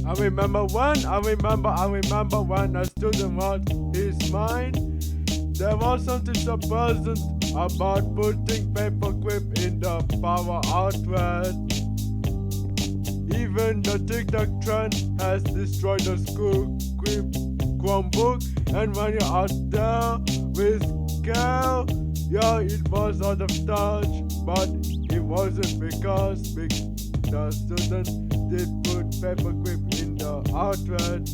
I remember when a student lost his mind. There was something so pleasant about putting paperclip in the power outlet. Even the TikTok trend has destroyed the school Chromebook, and when you're out there with scale, yeah, it was out of touch, but it wasn't because the student did put paperclip in the outlet.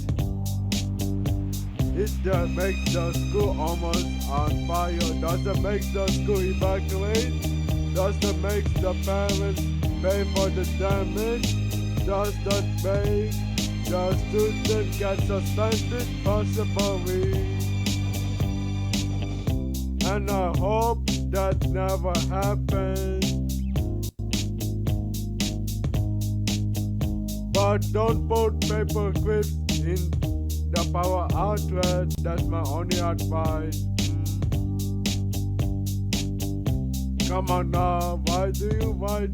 It makes the school almost on fire. Does it make the school evacuate? Does it make the parents pay for the damage? Does that make the student get suspended? Possibly. And I hope that never happens. But don't put paper clips in the power outlet. That's my only advice. Come on now, why do you put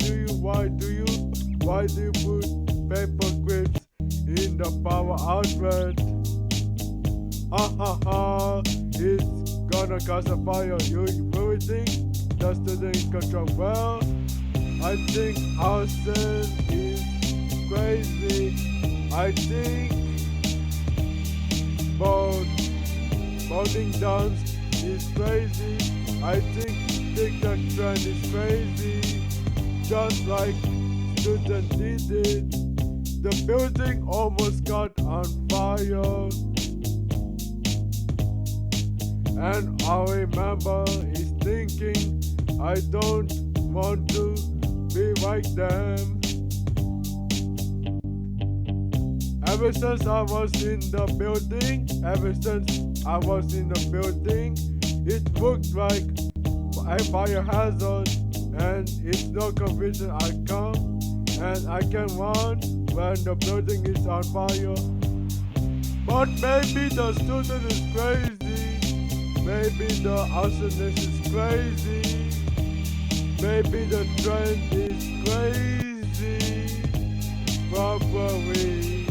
paper clips in the power outlet? Ha ha ha, it's gonna cause a fire. You really think the student control? Well, I think arson is crazy. I think boarding downs is crazy. I think TikTok trend is crazy. Just like student did it. The building almost got on fire. And I remember he's thinking, I don't want to be like them. Ever since I was in the building, it looked like a fire hazard, and it's no confusion. I come and I can run when the building is on fire. But maybe the student is crazy. Maybe the arsonist is crazy. Maybe the trend is crazy. Probably.